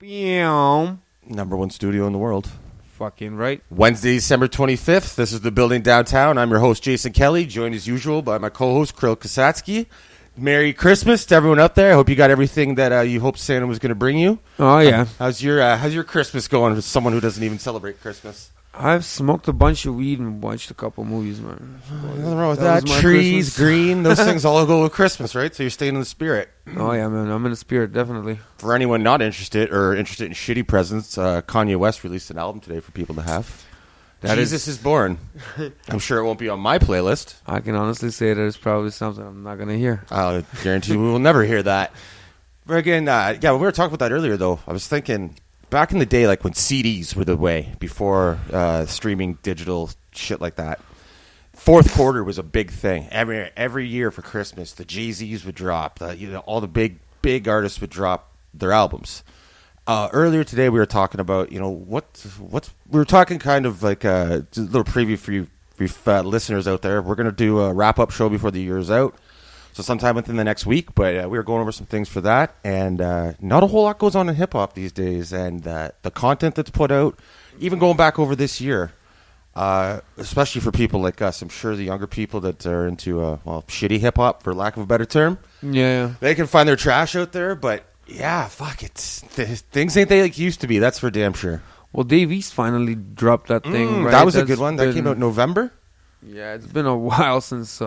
Bam. Number one studio in the world. Fucking right. Wednesday, December 25th. This is The Building Downtown. I'm your host, Jason Kelly, joined as usual by my co-host, Kiril Kasatskiy. Merry Christmas to everyone out there. I hope you got everything that you hoped Santa was going to bring you. Oh, yeah. How's your Christmas going for someone who doesn't even celebrate Christmas? I've smoked a bunch of weed and watched a couple movies, man. Nothing wrong with that. Trees, green, those things all go with Christmas, right? So you're staying in the spirit. Oh, yeah, man. I'm in the spirit, definitely. For anyone not interested or interested in shitty presents, Kanye West released an album today for people to have. Jesus is Born. I'm sure it won't be on my playlist. I can honestly say that it's probably something I'm not going to hear. I'll guarantee we will never hear that. But again, when we were talking about that earlier, though, I was thinking back in the day, like when CDs were the way, before streaming digital shit like that, fourth quarter was a big thing. Every year for Christmas, the Jay-Z's would drop. All the big artists would drop their albums. Earlier today, we were talking about, we were talking kind of like a little preview for you listeners out there. We're going to do a wrap-up show before the year is out, so sometime within the next week, but we were going over some things for that, and not a whole lot goes on in hip-hop these days, and the content that's put out, even going back over this year, especially for people like us, I'm sure the younger people that are into, shitty hip-hop, for lack of a better term, yeah, they can find their trash out there, but yeah, fuck it. Things ain't they like used to be. That's for damn sure. Well, Dave East finally dropped that thing, right? That was a good one. That came out in November? Yeah, it's been a while since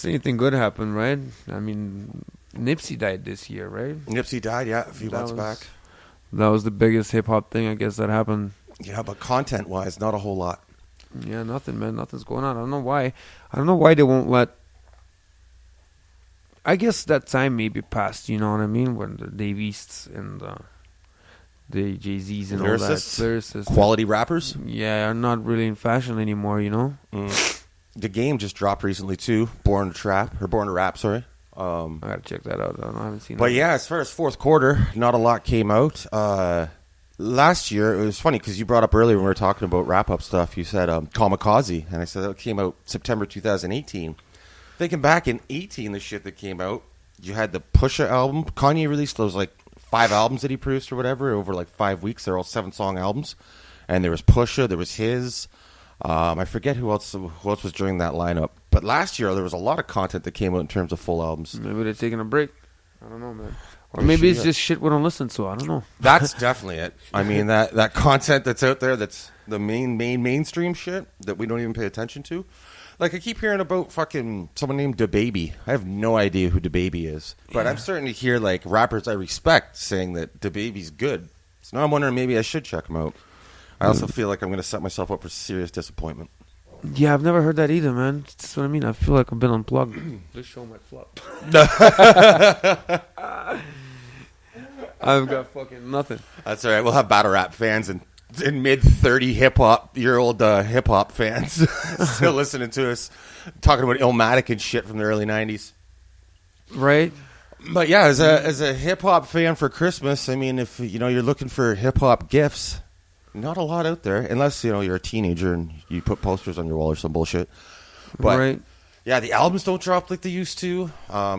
anything good happened, right? I mean, Nipsey died this year, right? Nipsey died, yeah, a few months back. That was the biggest hip-hop thing, I guess, that happened. Yeah, but content-wise, not a whole lot. Yeah, nothing, man. Nothing's going on. I don't know why. I don't know why they won't let... I guess that time may be past, you know what I mean? When the Dave Easts and the Jay-Z's and all that. Lyricists. Quality rappers? Yeah, are not really in fashion anymore, you know? The Game just dropped recently, too. Born to Rap, sorry. I gotta check that out. I haven't seen But that. yeah, as far as fourth quarter, not a lot came out. Last year, it was funny because you brought up earlier when we were talking about wrap-up stuff, you said Kamikaze, and I said that came out September 2018. Thinking back in 18, the shit that came out, you had the Pusha album. Kanye released those like 5 albums that he produced or whatever over like 5 weeks. They're all 7-song albums. And there was Pusha, there was his. I forget who else was during that lineup. But last year, there was a lot of content that came out in terms of full albums. Maybe they're taking a break. I don't know, man. Or maybe it's just shit we don't listen to. I don't know. That's definitely it. I mean, that content that's out there, that's the mainstream shit that we don't even pay attention to. Like, I keep hearing about fucking someone named DaBaby. I have no idea who DaBaby is. But I'm starting to hear, like, rappers I respect saying that DaBaby's good. So now I'm wondering maybe I should check him out. I also feel like I'm going to set myself up for serious disappointment. Yeah, I've never heard that either, man. That's what I mean. I feel like I've been unplugged. This show might flop. I've got fucking nothing. That's all right. We'll have battle rap fans and mid-30 hip-hop hip-hop fans still listening to us talking about Illmatic and shit from the early 90s. Right? But yeah, as a hip-hop fan for Christmas, I mean, if you're looking for hip-hop gifts, not a lot out there, unless you're a teenager and you put posters on your wall or some bullshit. But right. Yeah, the albums don't drop like they used to.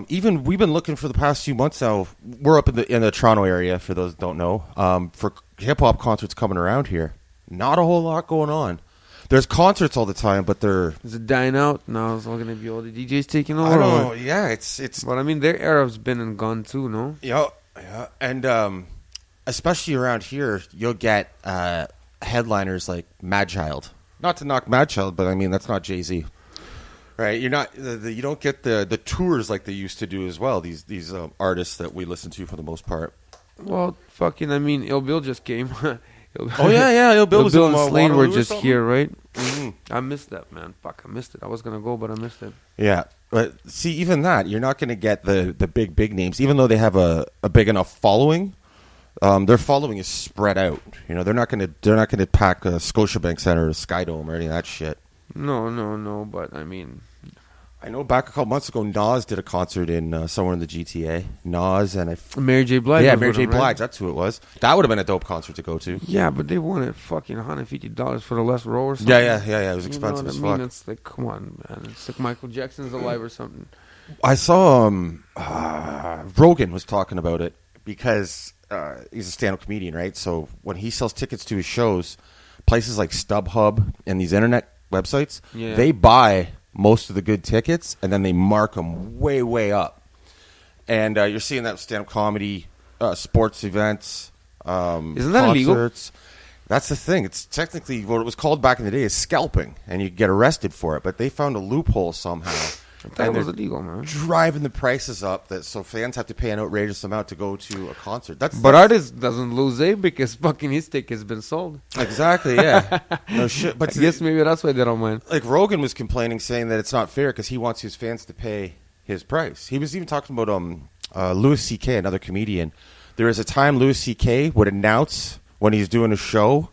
Even we've been looking for the past few months now. We're up in the Toronto area, for those that don't know, for hip-hop concerts coming around here. Not a whole lot going on. There's concerts all the time, but Is it dying out? No, it's all going to be all the DJs taking over. I don't know. Yeah, it's... But I mean, their era's been and gone too, no? Yeah. And especially around here, you'll get headliners like Madchild. Not to knock Madchild, but I mean, that's not Jay-Z. Right, you don't get the tours like they used to do as well. These artists that we listen to for the most part. Well, fucking, I mean, Ill Bill just came. Oh yeah, Ill Bill was Bill and Slane were just here, right? Mm-hmm. I missed that, man. Fuck, I missed it. I was gonna go, but I missed it. Yeah, but see, even that, you're not gonna get the big names, even though they have a big enough following. Their following is spread out. They're not gonna pack a Scotiabank Center or a Skydome or any of that shit. No, but I mean... I know back a couple months ago, Nas did a concert in somewhere in the GTA. Nas and Mary J. Blige. Yeah, Mary J. Blige, right? That's who it was. That would have been a dope concert to go to. Yeah, but they wanted fucking $150 for the last row or something. Yeah, it was expensive as fuck. It's like, come on, man. It's like Michael Jackson's alive or something. I saw Rogan was talking about it because he's a stand-up comedian, right? So when he sells tickets to his shows, places like StubHub and these internet websites, they buy most of the good tickets and then they mark them way, way up. And you're seeing that with stand-up comedy, sports events, Isn't that illegal? That's the thing. It's technically what it was called back in the day is scalping, and you get arrested for it. But they found a loophole somehow. That was illegal, man. Driving the prices up, so fans have to pay an outrageous amount to go to a concert. But artist doesn't lose, because fucking his ticket's been sold. Exactly, yeah. No shit. But I guess maybe that's why they don't mind. Like Rogan was complaining, saying that it's not fair because he wants his fans to pay his price. He was even talking about Louis C.K., another comedian. There is a time Louis C.K. would announce when he's doing a show,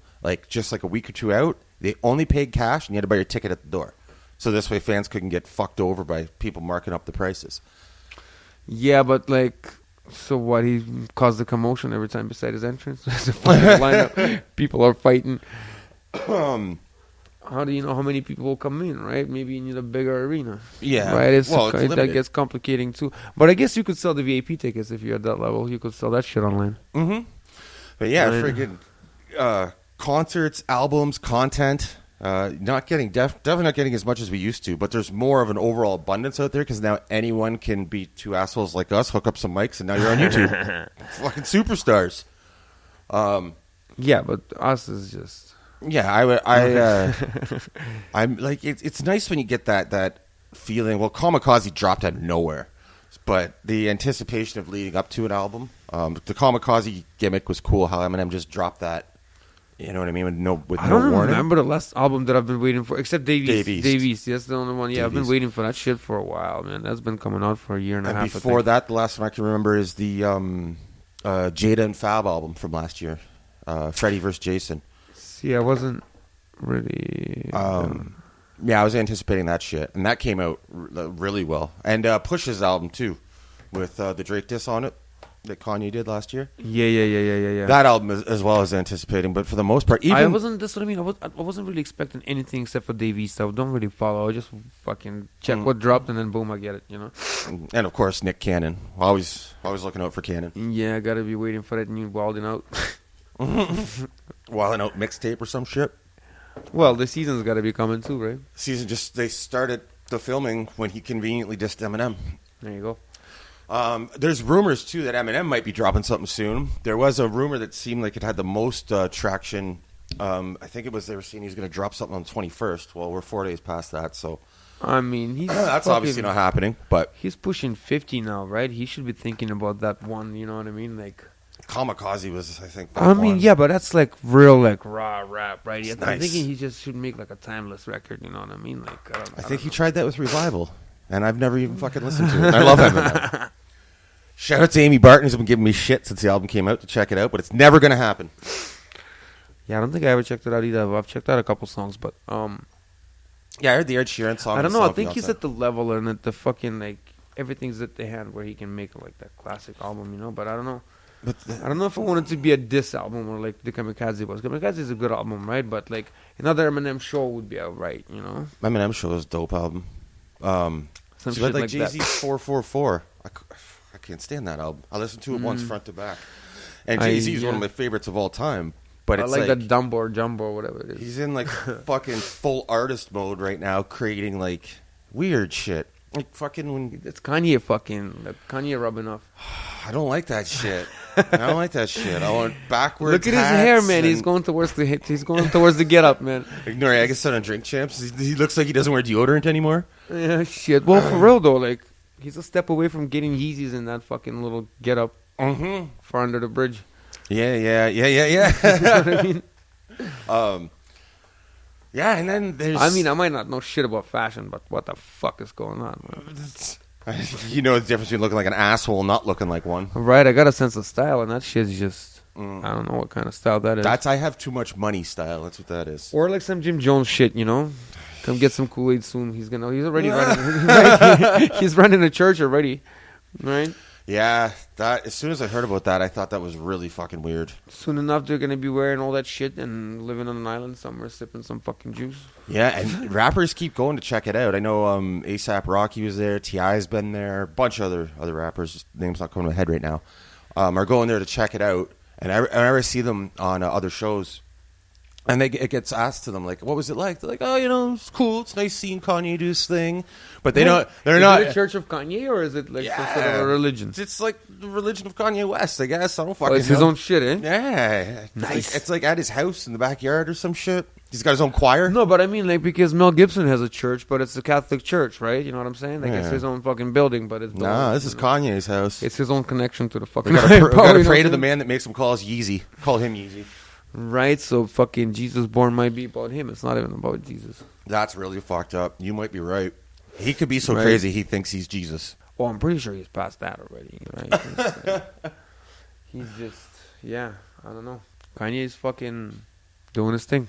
just like a week or two out, they only paid cash and you had to buy your ticket at the door. So this way fans couldn't get fucked over by people marking up the prices. Yeah, but so what? He caused a commotion every time beside his entrance. There's a fucking lineup. People are fighting. How do you know how many people will come in, right? Maybe you need a bigger arena. Yeah. Right? That gets complicating too. But I guess you could sell the VIP tickets if you're at that level. You could sell that shit online. Mm-hmm. But yeah, friggin' concerts, albums, content, definitely not getting as much as we used to, but there's more of an overall abundance out there because now anyone can be two assholes like us, hook up some mics, and now you're on YouTube. Fucking superstars. Yeah, but us is just... Yeah, I'm like, it's nice when you get that feeling. Well, Kamikaze dropped out of nowhere, but the anticipation of leading up to an album, the Kamikaze gimmick was cool. How Eminem just dropped that, you know what I mean? With no I don't warning. remember the last album that I've been waiting for, except Davies. That's the only one. Yeah, I've been waiting for that shit for a while, man. That's been coming out for a year and a half. Before that, the last one I can remember is the Jada and Fab album from last year, Freddie vs. Jason. See, I wasn't really... Yeah, I was anticipating that shit, and that came out really well. And Push's album, too, with the Drake diss on it that Kanye did last year. Yeah. That album as well as anticipating, but for the most part... That's what I mean. I wasn't really expecting anything except for Davies stuff. Don't really follow. I just fucking check what dropped, and then boom, I get it, you know? And, of course, Nick Cannon. Always looking out for Cannon. Yeah, I gotta be waiting for that new Wildin' Out. Wildin' Out mixtape or some shit. Well, the season's got to be coming too, right? They started the filming when he conveniently dissed Eminem. There you go. There's rumors too that Eminem might be dropping something soon. There was a rumor that seemed like it had the most traction. I think it was they were saying he's going to drop something on the 21st. Well, we're 4 days past that, so I mean, he's that's obviously not happening. But he's pushing 50 now, right? He should be thinking about that one. You know what I mean? Kamikaze was, I think. Yeah, but that's real, raw rap, right? It's I'm nice. thinking he just should make a timeless record. You know what I mean? I think he tried that with Revival, and I've never even fucking listened to it. I love Eminem. Shout out to Amy Barton, who's been giving me shit since the album came out to check it out, but it's never going to happen. Yeah, I don't think I ever checked it out either. I've checked out a couple songs, but yeah, I heard the Ed Sheeran song. I don't know. I think he's at the level and at the fucking everything's at the hand where he can make that classic album, you know. But I don't know. I don't know if I want it to be a diss album or the Kamikaze was. Kamikaze is a good album, right? But another Eminem show would be alright, you know. Eminem show is a dope album. Some shit like Jay-Z's 444. I can't stand that album. I listened to it once front to back. And Jay-Z is one of my favorites of all time. But I it's like that Dumbo or Jumbo or whatever it is. He's in fucking full artist mode right now, creating weird shit. It's Kanye Kanye rubbing off. I don't like that shit. I want backwards. Look at his hair, man. He's going towards the get up, man. Ignore I guess on Drink Champs. He looks like he doesn't wear deodorant anymore. Yeah, shit. Well, for real though, he's a step away from getting Yeezys in that fucking little get up for Under the Bridge. Yeah. You know what I mean? Yeah, and then there's... I mean, I might not know shit about fashion, but what the fuck is going on, man? You know the difference between looking like an asshole and not looking like one. Right, I got a sense of style, and that shit's just... I don't know what kind of style that is. I have too much money style. That's what that is. Or some Jim Jones shit, you know? Come get some Kool-Aid soon. He's already running... he's running a church already, right? Yeah, as soon as I heard about that, I thought that was really fucking weird. Soon enough, they're going to be wearing all that shit and living on an island somewhere, sipping some fucking juice. Yeah, and rappers keep going to check it out. I know A$AP Rocky was there, T.I.'s been there, a bunch of other rappers. Name's not coming to my head right now. are going there to check it out. And I see them on other shows, and it gets asked to them, like, what was it like? They're like, oh, it's cool. It's nice seeing Kanye do his thing. But they're not. Is it a church of Kanye, or is it like some sort of a religion? It's like the religion of Kanye West, I guess. I don't fucking know. It's his own shit, eh? Yeah. Nice. It's like at his house in the backyard or some shit. He's got his own choir. No, but I mean, like, because Mel Gibson has a church, but it's a Catholic church, right? You know what I'm saying? Like, it's his own fucking building, but it's... This is Kanye's house. It's his own connection to the fucking... We gotta pray to the man that makes him call us Yeezy. Call him Yeezy. Right, so fucking Jesus Born might be about him. It's not even about Jesus. That's really fucked up. You might be right. He could be so crazy he thinks he's Jesus. Oh, I'm pretty sure he's past that already, right? He's just... Yeah, I don't know. Kanye's fucking... doing his thing.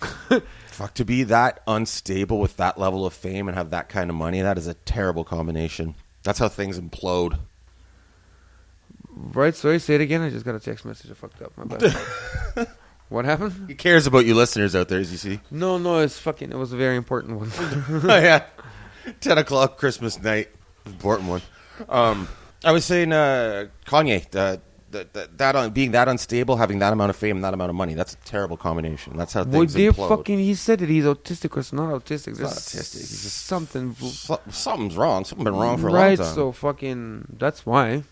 Fuck, to be that unstable with that level of fame and have that kind of money, that is a terrible combination. That's how things implode. Right, sorry, say it again. I just got a text message. I fucked up. My bad. What happened? He cares about you listeners out there, as you see. No, it was a very important one. Oh, yeah. 10 o'clock Christmas night. Important one. I was saying, Kanye, being that unstable, having that amount of fame and that amount of money, that's a terrible combination. That's how things implode. He said that he's autistic, or it's not autistic. He's not autistic. He's just something's wrong. Something's been wrong for a long time. Right, so fucking, that's why.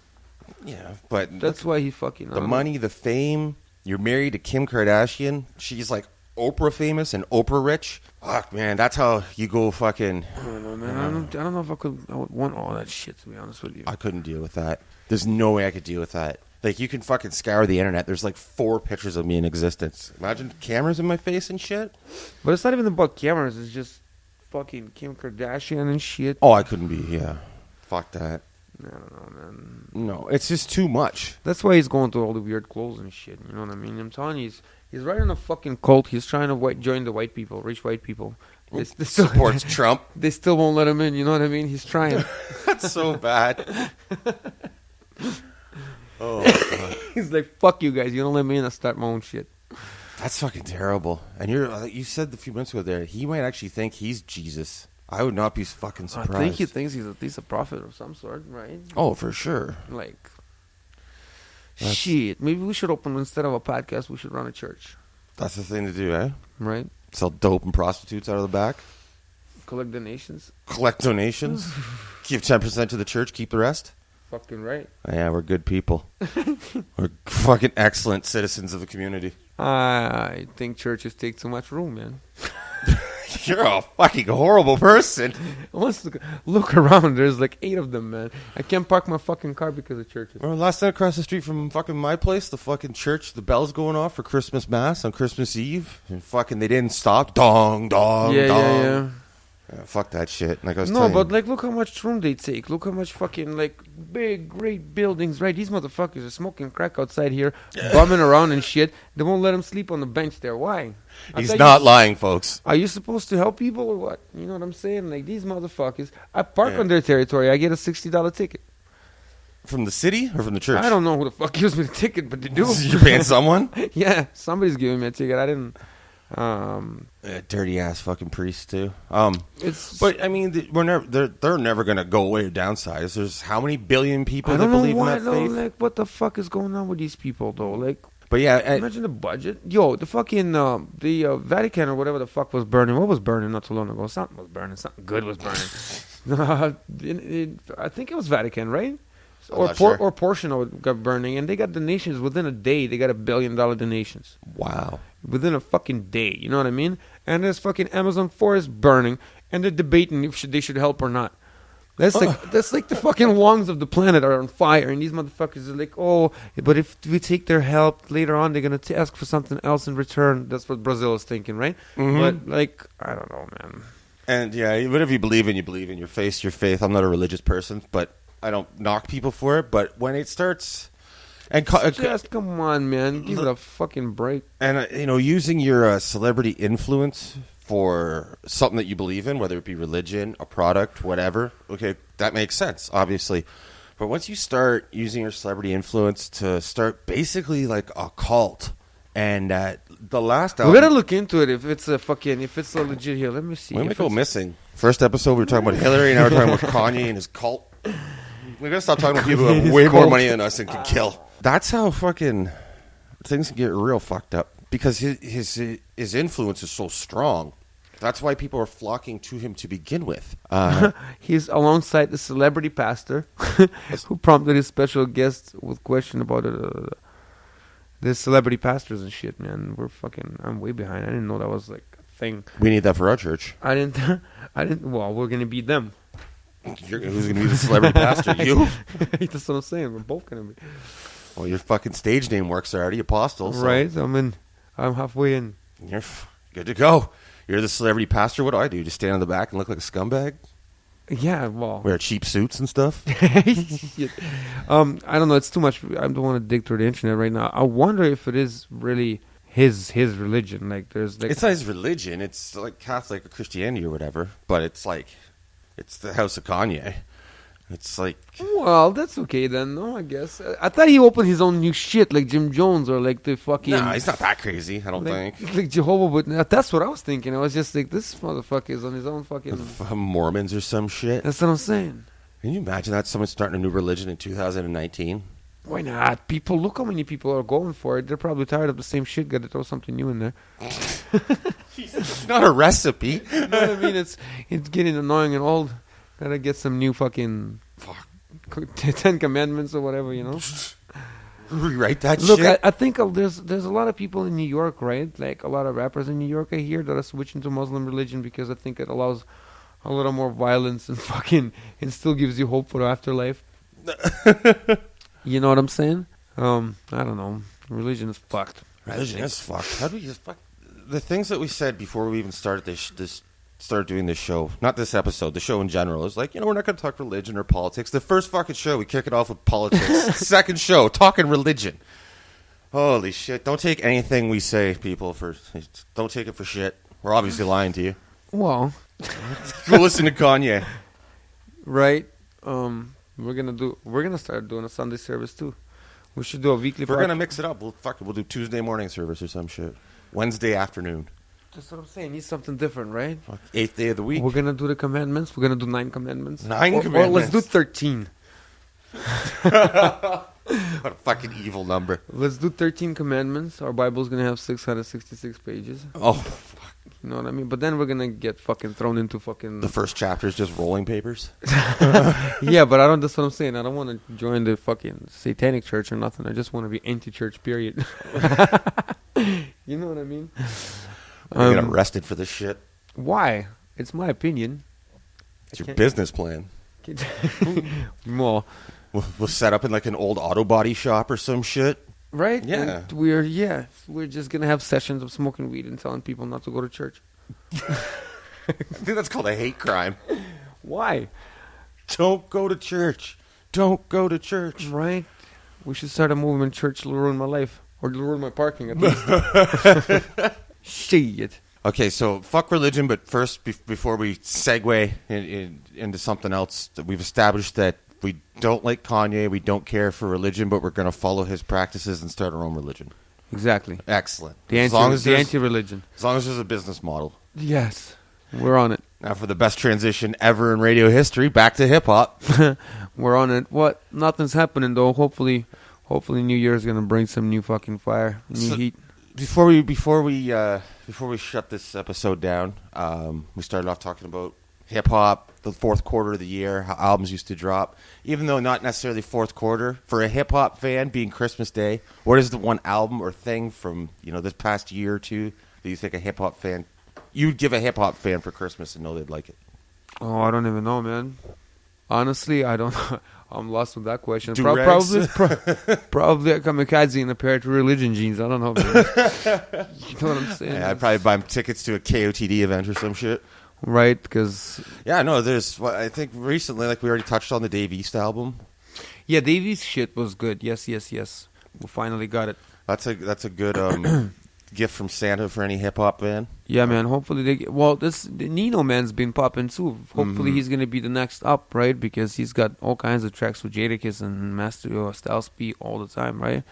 Yeah, but... That's why he fucking... The money, the fame, you're married to Kim Kardashian. She's like Oprah famous and Oprah rich. Fuck, man, that's how you go fucking... I don't know, man. I don't know if I would want all that shit, to be honest with you. I couldn't deal with that. There's no way I could deal with that. Like, you can fucking scour the internet. There's like 4 pictures of me in existence. Imagine cameras in my face and shit. But it's not even about cameras. It's just fucking Kim Kardashian and shit. Oh, I couldn't be, yeah. Fuck that. I don't know, man. No, it's just too much. That's why he's going through all the weird clothes and shit. You know what I mean? I'm telling you, he's right in a fucking cult. He's trying to join the white people, rich white people. They supports Trump. They still won't let him in. You know what I mean? He's trying. That's so bad. Oh, God. He's like, fuck you guys. You don't let me in. I start my own shit. That's fucking terrible. And you said a few minutes ago there, he might actually think he's Jesus. I would not be fucking surprised. I think he thinks he's at least a prophet of some sort, right? Oh, for sure. Like, shit. Maybe we should open, instead of a podcast, we should run a church. That's the thing to do, eh? Right. Sell dope and prostitutes out of the back. Collect donations. Give 10% to the church, keep the rest. Fucking right. Yeah, we're good people. We're fucking excellent citizens of the community. I think churches take too much room, man. You're a fucking horrible person. Let's look around. There's like 8 of them, man. I can't park my fucking car because of churches. Well, last night across the street from fucking my place, the fucking church, the bells going off for Christmas Mass on Christmas Eve. And fucking they didn't stop. Dong, dong, dong. Yeah. Yeah, fuck that shit. Like I was like, look how much room they take. Look how much fucking, like, big, great buildings, right? These motherfuckers are smoking crack outside here, bumming around and shit. They won't let them sleep on the bench there. Why? He's not lying, folks. Are you supposed to help people or what? You know what I'm saying? Like, these motherfuckers, I park on their territory. I get a $60 ticket. From the city or from the church? I don't know who the fuck gives me the ticket, but they do. You're paying someone? Yeah, somebody's giving me a ticket. I didn't... dirty ass fucking priests too. But I mean, they're never gonna go away or downsize. There's how many billion people that believe in that faith? Like, what the fuck is going on with these people though? Like, but yeah, imagine the budget. Yo, the fucking the Vatican or whatever the fuck was burning. What was burning not too long ago? Something was burning. Something good was burning. I think it was Vatican, right? Or portion of it got burning, and they got donations within a day. They got $1 billion donations. Wow. Within a fucking day, you know what I mean? And there's fucking Amazon forest burning, and they're debating if they should help or not. That's like the fucking lungs of the planet are on fire, and these motherfuckers are like, oh, but if we take their help later on, they're gonna ask for something else in return. That's what Brazil is thinking, right? Mm-hmm. But like, I don't know, man. And yeah, whatever you believe in your faith. I'm not a religious person, but I don't knock people for it. But when it starts. And just come on, man, give it a fucking break. And using your celebrity influence for something that you believe in, whether it be religion, a product, whatever. Okay, that makes sense, obviously. But once you start using your celebrity influence to start basically like a cult, and the last album, we gotta look into it if it's a legit here. Let me see. We might go missing. First episode, we were talking about Hillary, now we're talking about Kanye and his cult. We gotta stop talking about people who have way more money than us and can kill. That's how fucking things can get real fucked up because his influence is so strong. That's why people are flocking to him to begin with. He's alongside the celebrity pastor who prompted his special guest with question about the celebrity pastors and shit, man. I'm way behind. I didn't know that was like a thing. We need that for our church. I didn't, well, we're going to beat them. Who's going to be the celebrity pastor? You? That's what I'm saying. We're both going to be. Well, your fucking stage name works already, Apostle. So. Right? I'm halfway in. You're good to go. You're the celebrity pastor. What do? Just stand in the back and look like a scumbag? Yeah, well. Wear cheap suits and stuff? I don't know. It's too much. I don't want to dig through the internet right now. I wonder if it is really his religion. Like, there's like. It's not his religion. It's like Catholic or Christianity or whatever. But it's like, it's the House of Kanye. It's like... Well, that's okay then, no, I guess. I thought he opened his own new shit, like Jim Jones or like the fucking... No, he's not that crazy, I don't think. Like Jehovah, but that's what I was thinking. I was just like, this motherfucker is on his own fucking... Mormons or some shit. That's what I'm saying. Can you imagine that? Someone starting a new religion in 2019? Why not? People, look how many people are going for it. They're probably tired of the same shit. Got to throw something new in there. It's not a recipe. You know what I mean? It's getting annoying and old. Gotta get some new fucking 10 Commandments or whatever, you know? Rewrite that shit. Look, I think there's a lot of people in New York, right? Like a lot of rappers in New York, I hear, that are switching to Muslim religion because I think it allows a little more violence and fucking, and still gives you hope for the afterlife. You know what I'm saying? I don't know. Religion is fucked. Religion is fucked. How do we just fuck? The things that we said before we even started started doing this show, not this episode, the show in general, is like, we're not going to talk religion or politics. The first fucking show, we kick it off with politics. Second show, talking religion. Holy shit. Don't take anything we say, people, don't take it for shit. We're obviously lying to you. Well. Go listen to Kanye. Right. We're gonna start doing a Sunday service too. We should do a weekly. We're gonna mix it up. We'll do Tuesday morning service or some shit. Wednesday afternoon. That's what I'm saying. Need something different, right? 8th day of the week. We're gonna do the commandments. We're gonna do 9 commandments. 9 commandments. Or let's do 13. What a fucking evil number. Let's do 13 commandments. Our Bible's gonna have 666 pages. Oh, fuck. You know what I mean? But then we're gonna get fucking thrown into fucking... The first chapter is just rolling papers? Yeah, but that's what I'm saying. I don't want to join the fucking satanic church or nothing. I just want to be anti-church, period. You know what I mean? We're get arrested for this shit. Why? It's my opinion. It's your business plan. Well, we'll set up in like an old auto body shop or some shit. Right? Yeah. And we're just going to have sessions of smoking weed and telling people not to go to church. I think that's called a hate crime. Why? Don't go to church. Don't go to church. Right? We should start a movement. Church will ruin my life. Or ruin my parking, at least. Shit. Okay, so fuck religion, but first, before we segue into something else, we've established that we don't like Kanye, we don't care for religion, but we're going to follow his practices and start our own religion. Exactly. Excellent. The anti-religion. As long as there's a business model. Yes. We're on it. Now for the best transition ever in radio history, back to hip-hop. We're on it. What? Nothing's happening, though. Hopefully New Year's going to bring some new fucking fire, new heat. Before we shut this episode down, we started off talking about hip hop, the fourth quarter of the year, how albums used to drop. Even though not necessarily fourth quarter, for a hip hop fan, being Christmas Day, what is the one album or thing from this past year or two that you think a hip hop fan you'd give a hip hop fan for Christmas and know they'd like it? Oh, I don't even know, man. Honestly, I don't. I'm lost with that question. Probably a kamikaze in a pair of religion jeans. I don't know. Man. You know what I'm saying? Yeah, I'd probably buy tickets to a KOTD event or some shit. Right, because... Yeah, no, I think recently, like we already touched on the Dave East album. Yeah, Dave East shit was good. Yes. We finally got it. That's a good gift from Santa for any hip-hop fan. Yeah, man. Hopefully the Nino Man's been popping too. Hopefully he's going to be the next up, right? Because he's got all kinds of tracks with Jadakiss and Master Styles P all the time, right?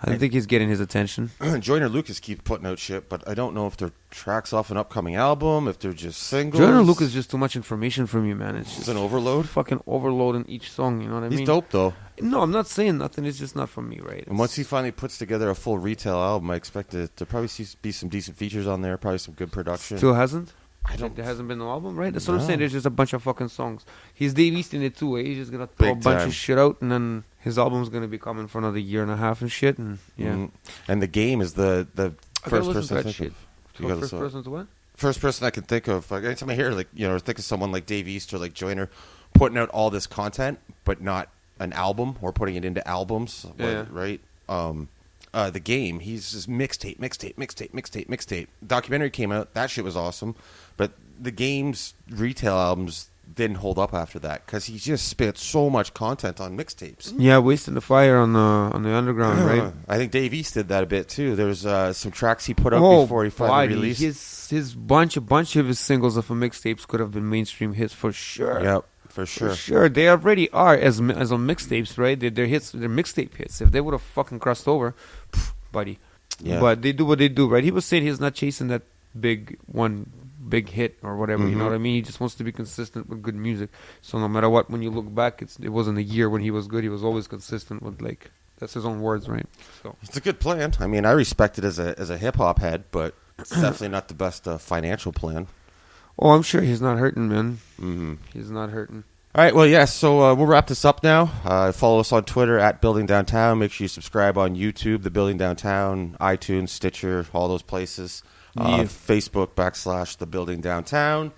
I think he's getting his attention. Joyner Lucas keeps putting out shit, but I don't know if they're tracks off an upcoming album, if they're just singles. Joyner Lucas is just too much information for me, man. It's just an overload? Fucking overload in each song, you know what I mean? He's dope, though. No, I'm not saying nothing. It's just not for me, right? And once he finally puts together a full retail album, I expect it to probably be some decent features on there, probably some good production. Still hasn't? I don't. There hasn't been no album, right? That's what No. I'm saying. There's just a bunch of fucking songs. He's Dave East in it too. Eh? He's just gonna throw Big a bunch time. of shit out, and then his album's gonna be coming for another year and a half and shit. And yeah, And The Game is the I gotta first listen person to I that think shit. of. You gotta First listen- person to what? First person I can think of. Like, anytime I hear, like, you know, or think of someone like Dave East or like Joyner putting out all this content, but not an album or putting it into albums, Yeah. right? The Game, he's just mixtape. Documentary came out, that shit was awesome, but The Game's retail albums didn't hold up after that because he just spit so much content on mixtapes. Yeah, wasting the fire on the underground, right? I think Dave East did that a bit too. There's some tracks he put out before he finally buddy, released. his bunch of his singles off of mixtapes could have been mainstream hits for sure. Yep, for sure. For sure, they already are as on mixtapes, right? They're hits, they're mixtape hits. If they would have fucking crossed over, buddy. Yeah. But they do what they do, right? He was saying he's not chasing that big hit or whatever. You know what I mean? He just wants to be consistent with good music. So no matter what, when you look back, it wasn't a year when he was good. He was always consistent with like that's his own words, right? So It's a good plan. I mean, I respect it as a hip hop head, but it's definitely not the best financial plan. oh, I'm sure he's not hurting, man. Mm-hmm. He's not hurting. All right, well, yes, so we'll wrap this up now. Follow us on Twitter at Building Downtown. Make sure you subscribe on YouTube, The Building Downtown, iTunes, Stitcher, all those places. Facebook / The Building Downtown.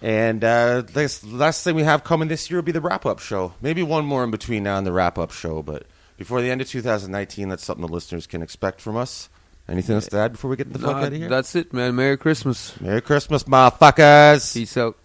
And the last thing we have coming this year will be the wrap-up show. Maybe one more in between now and the wrap-up show, but before the end of 2019, that's something the listeners can expect from us. Anything else to add before we get the fuck out of here? That's it, man. Merry Christmas. Merry Christmas, motherfuckers. Peace out.